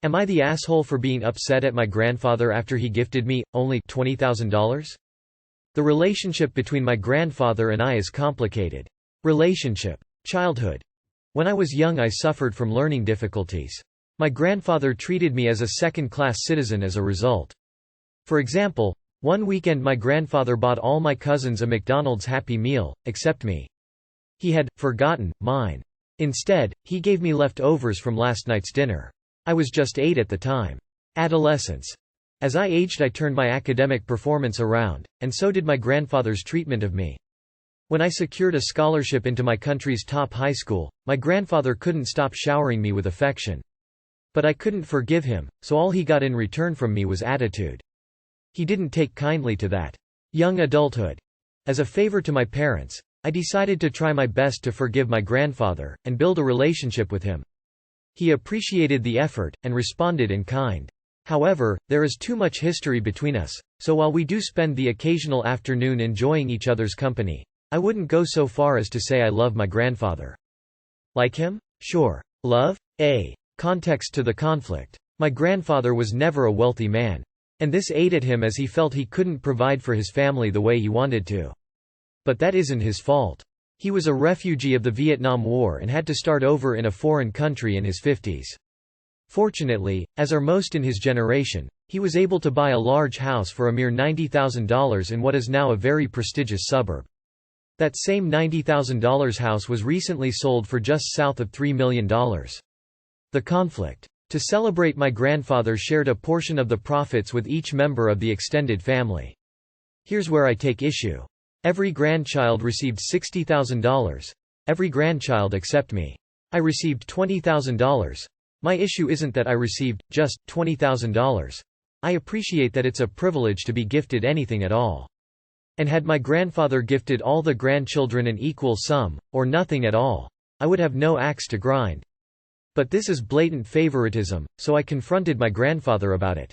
Am I the asshole for being upset at my grandfather after he gifted me only $20,000? The relationship between my grandfather and I is complicated. Relationship. Childhood. When I was young, I suffered from learning difficulties. My grandfather treated me as a second-class citizen as a result. For example, one weekend my grandfather bought all my cousins a McDonald's Happy Meal, except me. He had forgotten mine. Instead, he gave me leftovers from last night's dinner. I was just 8 at the time. Adolescence. As I aged, I turned my academic performance around, and so did my grandfather's treatment of me. When I secured a scholarship into my country's top high school, my grandfather couldn't stop showering me with affection. But I couldn't forgive him, so all he got in return from me was attitude. He didn't take kindly to that. Young adulthood. As a favor to my parents, I decided to try my best to forgive my grandfather, and build a relationship with him. He appreciated the effort, and responded in kind. However, there is too much history between us, so while we do spend the occasional afternoon enjoying each other's company, I wouldn't go so far as to say I love my grandfather. Like him? Sure. Love? Context to the conflict. My grandfather was never a wealthy man. And this ate at him as he felt he couldn't provide for his family the way he wanted to. But that isn't his fault. He was a refugee of the Vietnam War and had to start over in a foreign country in his 50s. Fortunately, as are most in his generation, he was able to buy a large house for a mere $90,000 in what is now a very prestigious suburb. That same $90,000 house was recently sold for just south of $3 million. The conflict. To celebrate, my grandfather shared a portion of the profits with each member of the extended family. Here's where I take issue. Every grandchild received $60,000. Every grandchild except me. I received $20,000. My issue isn't that I received just $20,000. I appreciate that it's a privilege to be gifted anything at all. And had my grandfather gifted all the grandchildren an equal sum, or nothing at all, I would have no axe to grind. But this is blatant favoritism, so I confronted my grandfather about it.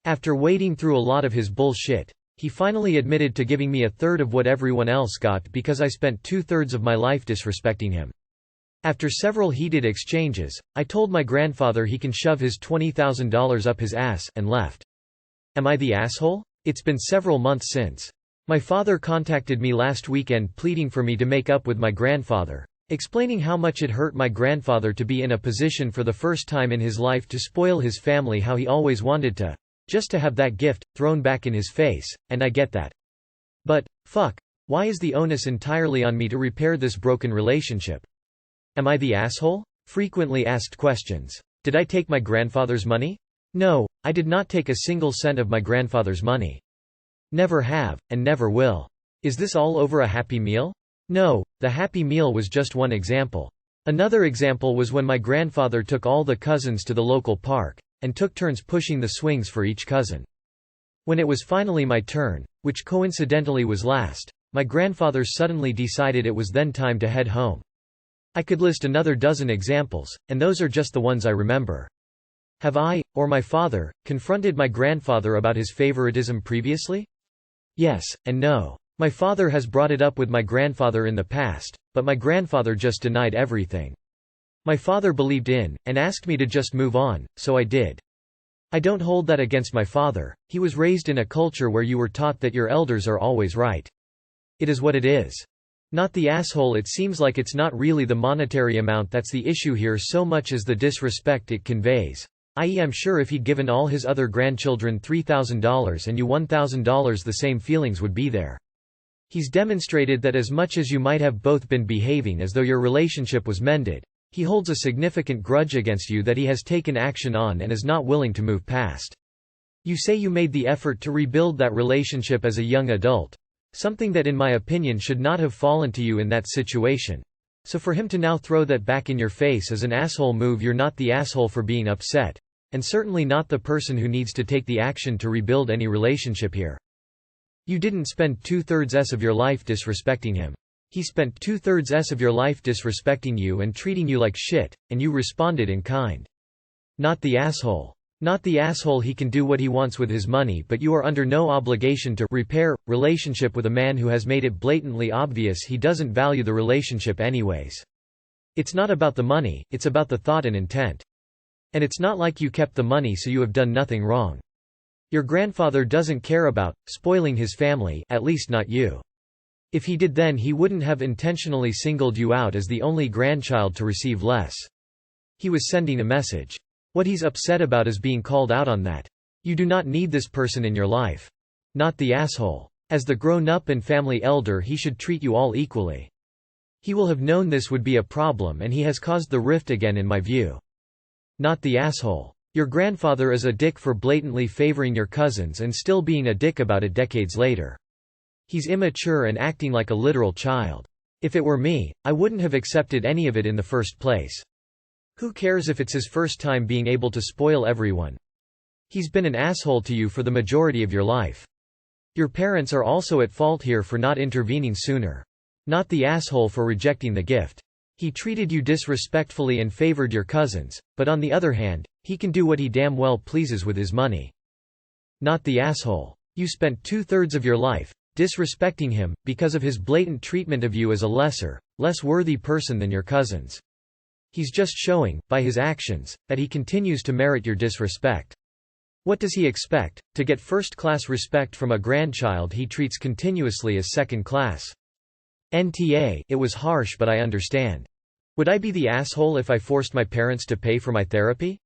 After wading through a lot of his bullshit, he finally admitted to giving me a third of what everyone else got because I spent 2/3 of my life disrespecting him. After several heated exchanges, I told my grandfather he can shove his $20,000 up his ass, and left. Am I the asshole? It's been several months since. My father contacted me last weekend pleading for me to make up with my grandfather, explaining how much it hurt my grandfather to be in a position for the first time in his life to spoil his family, how he always wanted to, just to have that gift thrown back in his face, and I get that. But, fuck, why is the onus entirely on me to repair this broken relationship? Am I the asshole? Frequently asked questions. Did I take my grandfather's money? No, I did not take a single cent of my grandfather's money. Never have, and never will. Is this all over a Happy Meal? No, the Happy Meal was just one example. Another example was when my grandfather took all the cousins to the local park, and took turns pushing the swings for each cousin. When it was finally my turn, which coincidentally was last, my grandfather suddenly decided it was then time to head home. I could list another dozen examples, and those are just the ones I remember. Have I, or my father, confronted my grandfather about his favoritism previously? Yes, and no. My father has brought it up with my grandfather in the past, but my grandfather just denied everything. My father believed in, and asked me to just move on, so I did. I don't hold that against my father. He was raised in a culture where you were taught that your elders are always right. It is what it is. Not the asshole. It seems like it's not really the monetary amount that's the issue here so much as the disrespect it conveys. I.e., I'm sure if he'd given all his other grandchildren $3,000 and you $1,000, the same feelings would be there. He's demonstrated that as much as you might have both been behaving as though your relationship was mended, he holds a significant grudge against you that he has taken action on and is not willing to move past. You say you made the effort to rebuild that relationship as a young adult, something that in my opinion should not have fallen to you in that situation. So for him to now throw that back in your face is an asshole move. You're not the asshole for being upset, and certainly not the person who needs to take the action to rebuild any relationship here. You didn't spend 2/3 of your life disrespecting him. He spent 2/3 of your life disrespecting you and treating you like shit, and you responded in kind. Not the asshole. Not the asshole. He can do what he wants with his money, but you are under no obligation to repair relationship with a man who has made it blatantly obvious he doesn't value the relationship anyways. It's not about the money, it's about the thought and intent. And it's not like you kept the money, so you have done nothing wrong. Your grandfather doesn't care about spoiling his family, at least not you. If he did, then he wouldn't have intentionally singled you out as the only grandchild to receive less. He was sending a message. What he's upset about is being called out on that. You do not need this person in your life. Not the asshole. As the grown-up and family elder, he should treat you all equally. He will have known this would be a problem, and he has caused the rift again, in my view. Not the asshole. Your grandfather is a dick for blatantly favoring your cousins and still being a dick about it decades later. He's immature and acting like a literal child. If it were me, I wouldn't have accepted any of it in the first place. Who cares if it's his first time being able to spoil everyone? He's been an asshole to you for the majority of your life. Your parents are also at fault here for not intervening sooner. Not the asshole for rejecting the gift. He treated you disrespectfully and favored your cousins, but on the other hand, he can do what he damn well pleases with his money. Not the asshole. You spent 2/3 of your life disrespecting him, because of his blatant treatment of you as a lesser, less worthy person than your cousins. He's just showing, by his actions, that he continues to merit your disrespect. What does he expect? To get first-class respect from a grandchild he treats continuously as second-class. NTA, it was harsh, but I understand. Would I be the asshole if I forced my parents to pay for my therapy?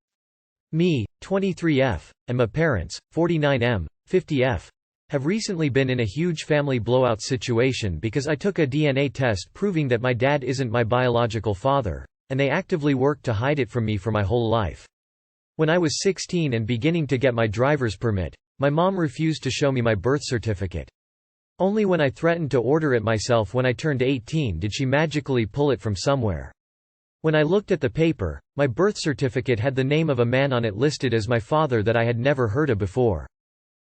Me, 23F, and my parents, 49M, 50F, have recently been in a huge family blowout situation because I took a DNA test proving that my dad isn't my biological father, and they actively worked to hide it from me for my whole life. When I was 16 and beginning to get my driver's permit, my mom refused to show me my birth certificate. Only when I threatened to order it myself when I turned 18 did she magically pull it from somewhere. When I looked at the paper, my birth certificate had the name of a man on it listed as my father that I had never heard of before.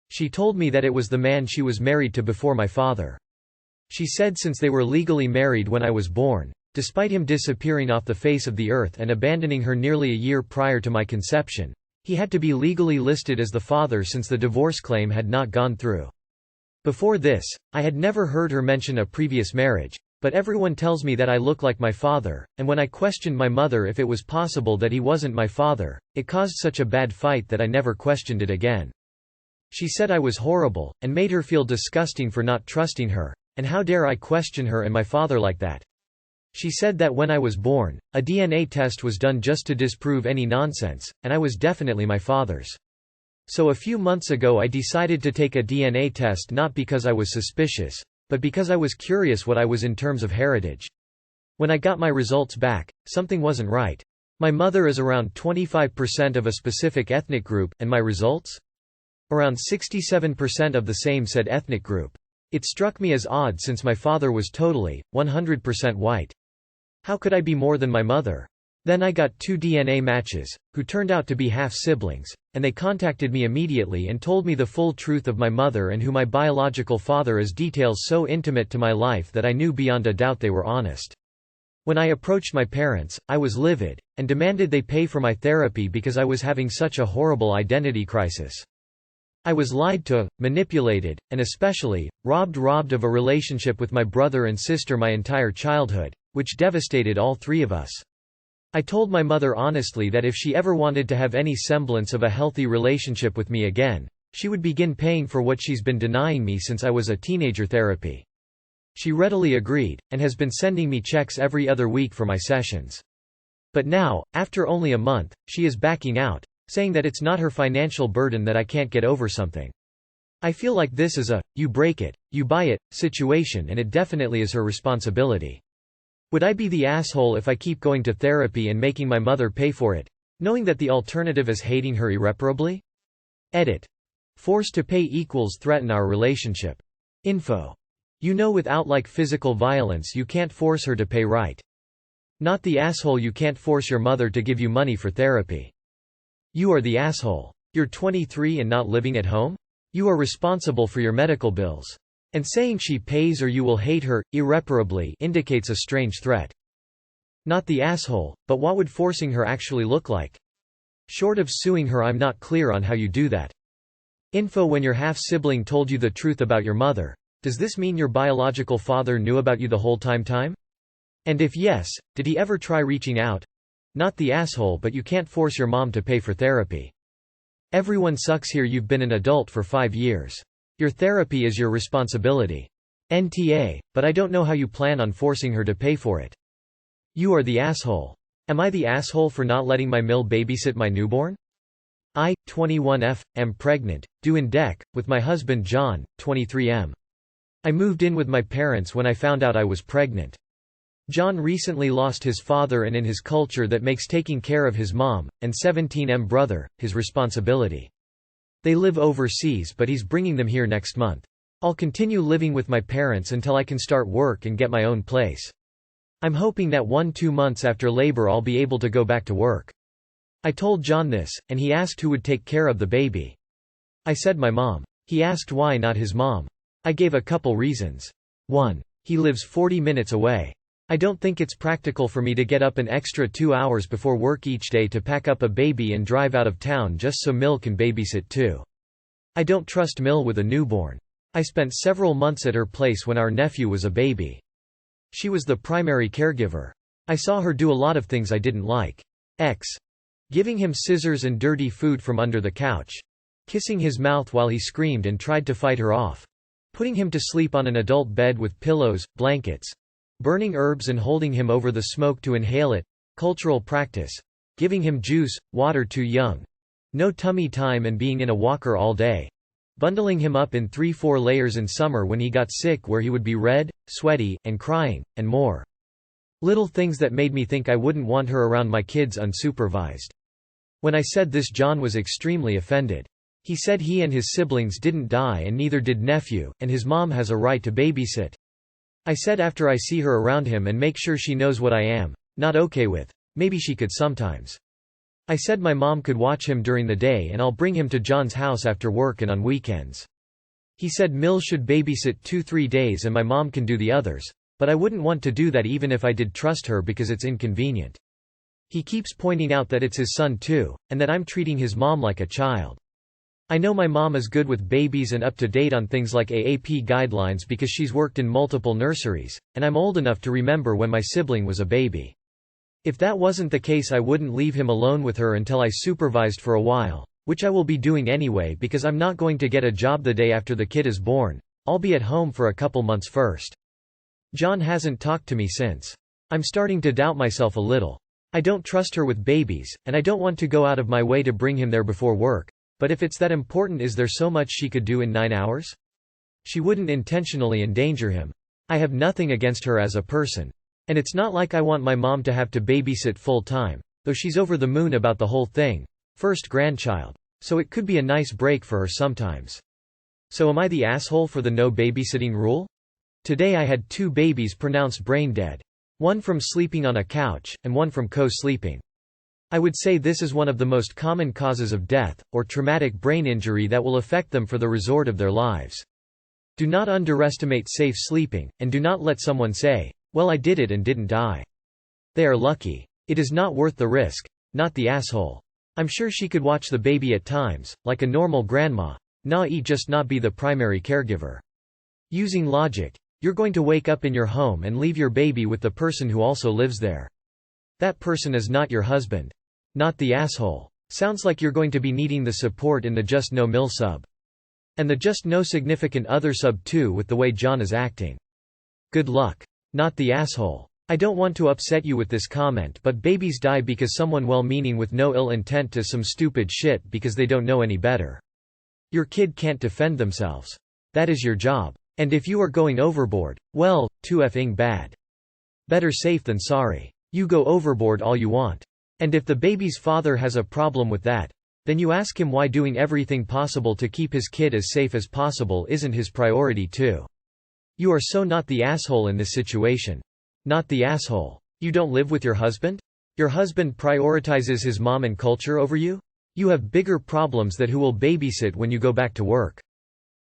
She told me that it was the man she was married to before my father. She said since they were legally married when I was born, despite him disappearing off the face of the earth and abandoning her nearly a year prior to my conception, he had to be legally listed as the father since the divorce claim had not gone through. Before this, I had never heard her mention a previous marriage, but everyone tells me that I look like my father, and when I questioned my mother if it was possible that he wasn't my father, it caused such a bad fight that I never questioned it again. She said I was horrible, and made her feel disgusting for not trusting her, and how dare I question her and my father like that. She said that when I was born, a DNA test was done just to disprove any nonsense, and I was definitely my father's. So a few months ago I decided to take a DNA test not because I was suspicious, but because I was curious what I was in terms of heritage. When I got my results back, something wasn't right. My mother is around 25% of a specific ethnic group, and my results? Around 67% of the same said ethnic group. It struck me as odd since my father was totally, 100% white. How could I be more than my mother? Then I got 2 DNA matches, who turned out to be half-siblings, and they contacted me immediately and told me the full truth of my mother and who my biological father is, details so intimate to my life that I knew beyond a doubt they were honest. When I approached my parents, I was livid, and demanded they pay for my therapy because I was having such a horrible identity crisis. I was lied to, manipulated, and especially, robbed of a relationship with my brother and sister my entire childhood, which devastated all 3 of us. I told my mother honestly that if she ever wanted to have any semblance of a healthy relationship with me again, she would begin paying for what she's been denying me since I was a teenager: therapy. She readily agreed, and has been sending me checks every other week for my sessions. But now, after only a month, she is backing out, saying that it's not her financial burden that I can't get over something. I feel like this is a, you break it, you buy it, situation, and it definitely is her responsibility. Would I be the asshole if I keep going to therapy and making my mother pay for it, knowing that the alternative is hating her irreparably? Edit. Force to pay equals threaten our relationship. Info. You know, without like physical violence you can't force her to pay, right? Not the asshole, you can't force your mother to give you money for therapy. You are the asshole. You're 23 and not living at home? You are responsible for your medical bills. And saying she pays or you will hate her, irreparably, indicates a strange threat. Not the asshole, but what would forcing her actually look like? Short of suing her, I'm not clear on how you do that. Info. When your half-sibling told you the truth about your mother, does this mean your biological father knew about you the whole time? And if yes, did he ever try reaching out? Not the asshole, but you can't force your mom to pay for therapy. Everyone sucks here. You've been an adult for 5 years. Your therapy is your responsibility. NTA, but I don't know how you plan on forcing her to pay for it. You are the asshole. Am I the asshole for not letting my Mill babysit my newborn? I, 21F, am pregnant, due in DEC, with my husband John, 23M. I moved in with my parents when I found out I was pregnant. John recently lost his father, and in his culture that makes taking care of his mom, and 17M brother, his responsibility. They live overseas, but he's bringing them here next month. I'll continue living with my parents until I can start work and get my own place. I'm hoping that 1-2 months after labor I'll be able to go back to work. I told John this, and he asked who would take care of the baby. I said my mom. He asked why not his mom. I gave a couple reasons. 1. He lives 40 minutes away. I don't think it's practical for me to get up an extra 2 hours before work each day to pack up a baby and drive out of town just so Mill can babysit too. I don't trust Mill with a newborn. I spent several months at her place when our nephew was a baby. She was the primary caregiver. I saw her do a lot of things I didn't like. Giving him scissors and dirty food from under the couch. Kissing his mouth while he screamed and tried to fight her off. Putting him to sleep on an adult bed with pillows, blankets. Burning herbs and holding him over the smoke to inhale it. Cultural practice. Giving him juice, water too young. No tummy time and being in a walker all day. Bundling him up in 3-4 layers in summer when he got sick, where he would be red, sweaty, and crying, and more. Little things that made me think I wouldn't want her around my kids unsupervised. When I said this, John was extremely offended. He said he and his siblings didn't die and neither did nephew, and his mom has a right to babysit. I said after I see her around him and make sure she knows what I am not okay with, maybe she could sometimes. I said my mom could watch him during the day and I'll bring him to John's house after work and on weekends. He said Mill should babysit 2-3 days and my mom can do the others, but I wouldn't want to do that even if I did trust her because it's inconvenient. He keeps pointing out that it's his son too, and that I'm treating his mom like a child. I know my mom is good with babies and up to date on things like AAP guidelines because she's worked in multiple nurseries, and I'm old enough to remember when my sibling was a baby. If that wasn't the case, I wouldn't leave him alone with her until I supervised for a while, which I will be doing anyway because I'm not going to get a job the day after the kid is born. I'll be at home for a couple months first. John hasn't talked to me since. I'm starting to doubt myself a little. I don't trust her with babies, and I don't want to go out of my way to bring him there before work. But if it's that important, is there so much she could do in 9 hours? She wouldn't intentionally endanger him. I have nothing against her as a person. And it's not like I want my mom to have to babysit full time, though she's over the moon about the whole thing. First grandchild. So it could be a nice break for her sometimes. So am I the asshole for the no babysitting rule? Today I had 2 babies pronounced brain dead. One from sleeping on a couch, and one from co-sleeping. I would say this is one of the most common causes of death, or traumatic brain injury that will affect them for the resort of their lives. Do not underestimate safe sleeping, and do not let someone say, "Well, I did it and didn't die." They are lucky. It is not worth the risk. Not the asshole. I'm sure she could watch the baby at times, like a normal grandma, just not be the primary caregiver. Using logic. You're going to wake up in your home and leave your baby with the person who also lives there. That person is not your husband. Not the asshole. Sounds like you're going to be needing the support in the Just No Mill sub. And the Just No Significant Other sub too, with the way John is acting. Good luck. Not the asshole. I don't want to upset you with this comment, but babies die because someone well-meaning with no ill intent does some stupid shit because they don't know any better. Your kid can't defend themselves. That is your job. And if you are going overboard, well, too effing bad. Better safe than sorry. You go overboard all you want. And if the baby's father has a problem with that, then you ask him why doing everything possible to keep his kid as safe as possible isn't his priority too. You are so not the asshole in this situation. Not the asshole. You don't live with your husband? Your husband prioritizes his mom and culture over you? You have bigger problems that who will babysit when you go back to work.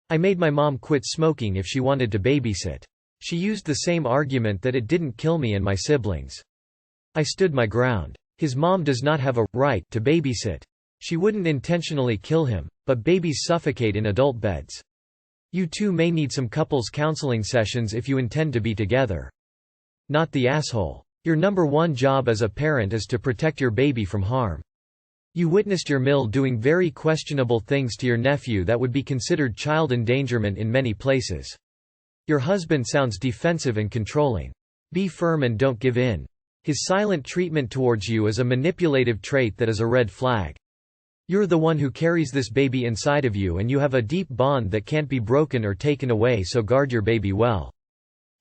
I made my mom quit smoking if she wanted to babysit. She used the same argument that it didn't kill me and my siblings. I stood my ground. His mom does not have a right to babysit. She wouldn't intentionally kill him, but babies suffocate in adult beds. You two may need some couples counseling sessions if you intend to be together. Not the asshole. Your number one job as a parent is to protect your baby from harm. You witnessed your mill doing very questionable things to your nephew that would be considered child endangerment in many places. Your husband sounds defensive and controlling. Be firm and don't give in. His silent treatment towards you is a manipulative trait that is a red flag. You're the one who carries this baby inside of you, and you have a deep bond that can't be broken or taken away, so guard your baby well.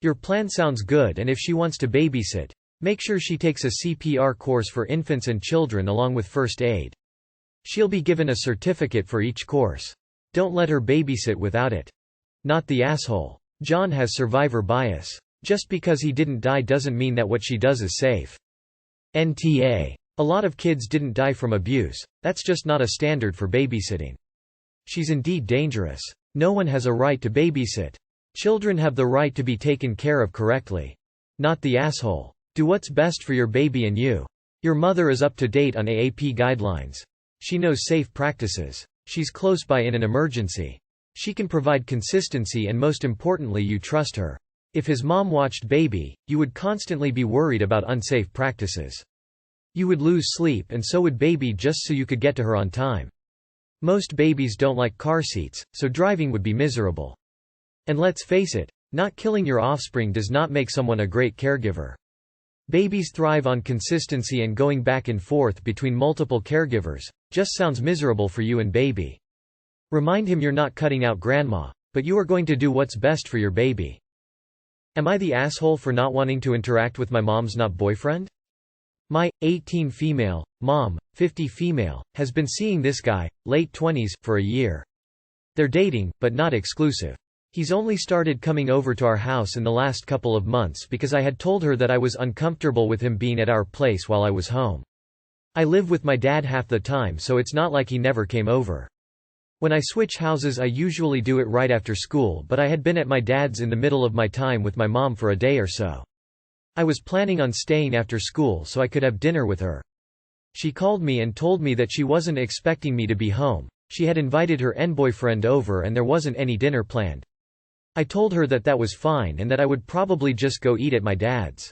Your plan sounds good, and if she wants to babysit, make sure she takes a CPR course for infants and children along with first aid. She'll be given a certificate for each course. Don't let her babysit without it. Not the asshole. John has survivor bias. Just because he didn't die doesn't mean that what she does is safe. NTA. A lot of kids didn't die from abuse. That's just not a standard for babysitting. She's indeed dangerous. No one has a right to babysit. Children have the right to be taken care of correctly. Not the asshole. Do what's best for your baby and you. Your mother is up to date on AAP guidelines. She knows safe practices. She's close by in an emergency. She can provide consistency, and most importantly, you trust her. If his mom watched baby, you would constantly be worried about unsafe practices. You would lose sleep, and so would baby, just so you could get to her on time. Most babies don't like car seats, so driving would be miserable. And let's face it, not killing your offspring does not make someone a great caregiver. Babies thrive on consistency, and going back and forth between multiple caregivers just sounds miserable for you and baby. Remind him you're not cutting out grandma, but you are going to do what's best for your baby. Am I the asshole for not wanting to interact with my mom's not boyfriend? My 18 female mom, 50 female, has been seeing this guy, late 20s, for a year. They're dating, but not exclusive. He's only started coming over to our house in the last couple of months because I had told her that I was uncomfortable with him being at our place while I was home. I live with my dad half the time, so it's not like he never came over. When I switch houses, I usually do it right after school, but I had been at my dad's in the middle of my time with my mom for a day or so. I was planning on staying after school so I could have dinner with her. She called me and told me that she wasn't expecting me to be home. She had invited her boyfriend over and there wasn't any dinner planned. I told her that that was fine and that I would probably just go eat at my dad's.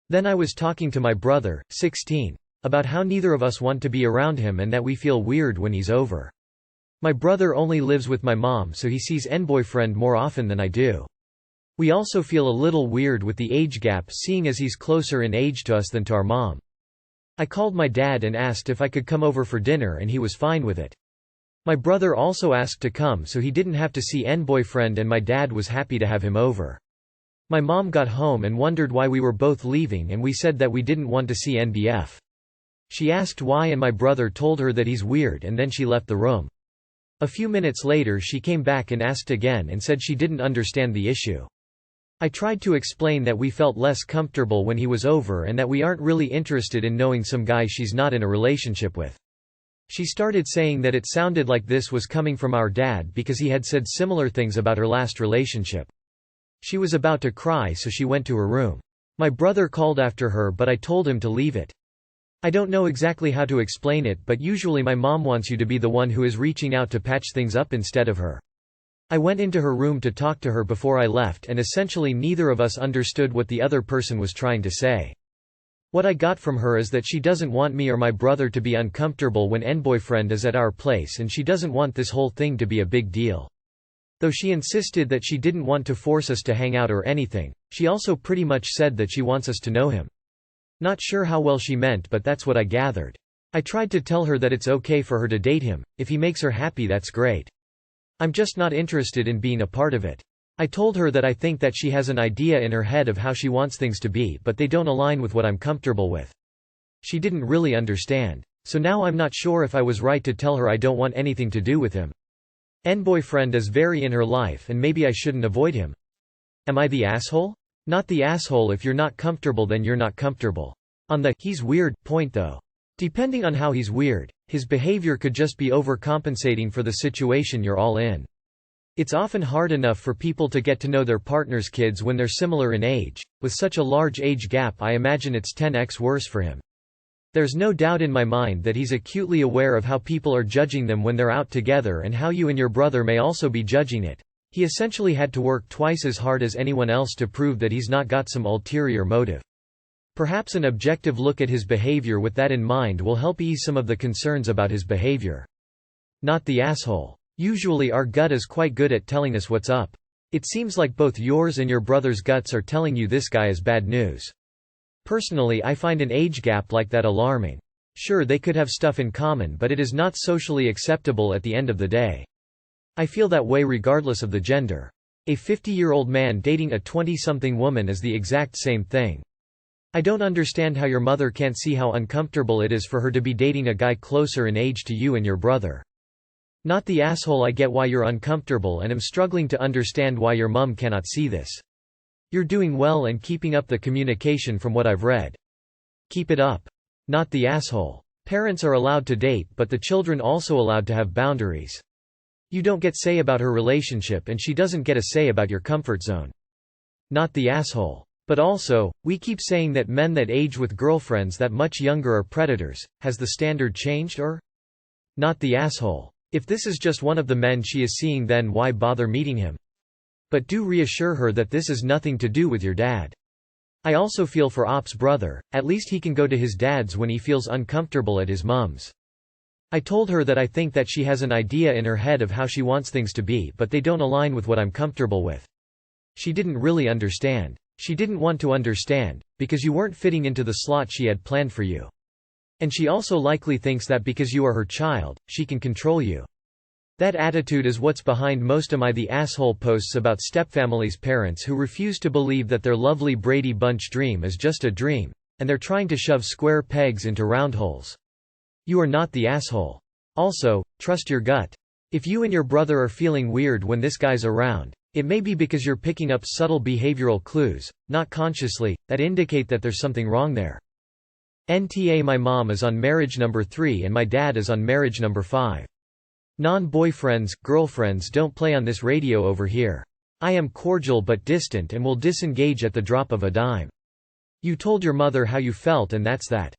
Then I was talking to my brother, 16, about how neither of us want to be around him and that we feel weird when he's over. My brother only lives with my mom, so he sees boyfriend more often than I do. We also feel a little weird with the age gap, seeing as he's closer in age to us than to our mom. I called my dad and asked if I could come over for dinner, and he was fine with it. My brother also asked to come so he didn't have to see boyfriend, and my dad was happy to have him over. My mom got home and wondered why we were both leaving, and we said that we didn't want to see NBF. She asked why, and my brother told her that he's weird, and then she left the room. A few minutes later she came back and asked again and said she didn't understand the issue. I tried to explain that we felt less comfortable when he was over and that we aren't really interested in knowing some guy she's not in a relationship with. She started saying that it sounded like this was coming from our dad because he had said similar things about her last relationship. She was about to cry, so she went to her room. My brother called after her, but I told him to leave it. I don't know exactly how to explain it, but usually my mom wants you to be the one who is reaching out to patch things up instead of her. I went into her room to talk to her before I left, and essentially neither of us understood what the other person was trying to say. What I got from her is that she doesn't want me or my brother to be uncomfortable when boyfriend is at our place, and she doesn't want this whole thing to be a big deal. Though she insisted that she didn't want to force us to hang out or anything, she also pretty much said that she wants us to know him. Not sure how well she meant, but that's what I gathered. I tried to tell her that it's okay for her to date him. If he makes her happy, that's great. I'm just not interested in being a part of it. I told her that I think that she has an idea in her head of how she wants things to be, but they don't align with what I'm comfortable with. She didn't really understand. So now I'm not sure if I was right to tell her I don't want anything to do with him. Boyfriend is very in her life, and maybe I shouldn't avoid him. Am I the asshole? Not the asshole. If you're not comfortable, then you're not comfortable. On the "he's weird" point though. Depending on how he's weird, his behavior could just be overcompensating for the situation you're all in. It's often hard enough for people to get to know their partner's kids when they're similar in age. With such a large age gap, I imagine it's 10x worse for him. There's no doubt in my mind that he's acutely aware of how people are judging them when they're out together and how you and your brother may also be judging it. He essentially had to work twice as hard as anyone else to prove that he's not got some ulterior motive. Perhaps an objective look at his behavior with that in mind will help ease some of the concerns about his behavior. Not the asshole. Usually our gut is quite good at telling us what's up. It seems like both yours and your brother's guts are telling you this guy is bad news. Personally, I find an age gap like that alarming. Sure, they could have stuff in common, but it is not socially acceptable at the end of the day. I feel that way regardless of the gender. A 50-year-old man dating a 20-something woman is the exact same thing. I don't understand how your mother can't see how uncomfortable it is for her to be dating a guy closer in age to you and your brother. Not the asshole. I get why you're uncomfortable and am struggling to understand why your mum cannot see this. You're doing well and keeping up the communication from what I've read. Keep it up. Not the asshole. Parents are allowed to date, but the children also allowed to have boundaries. You don't get say about her relationship and she doesn't get a say about your comfort zone. Not the asshole. But also, we keep saying that men that age with girlfriends that much younger are predators. Has the standard changed or? Not the asshole. If this is just one of the men she is seeing, then why bother meeting him? But do reassure her that this is nothing to do with your dad. I also feel for Op's brother, at least he can go to his dad's when he feels uncomfortable at his mum's. I told her that I think that she has an idea in her head of how she wants things to be, but they don't align with what I'm comfortable with. She didn't really understand. She didn't want to understand, because you weren't fitting into the slot she had planned for you. And she also likely thinks that because you are her child, she can control you. That attitude is what's behind most "Am I the asshole" posts about stepfamilies' parents who refuse to believe that their lovely Brady Bunch dream is just a dream, and they're trying to shove square pegs into round holes. You are not the asshole. Also, trust your gut. If you and your brother are feeling weird when this guy's around, it may be because you're picking up subtle behavioral clues, not consciously, that indicate that there's something wrong there. NTA My mom is on marriage number 3 and my dad is on marriage number 5. Non-boyfriends, girlfriends don't play on this radio over here. I am cordial but distant and will disengage at the drop of a dime. You told your mother how you felt and that's that.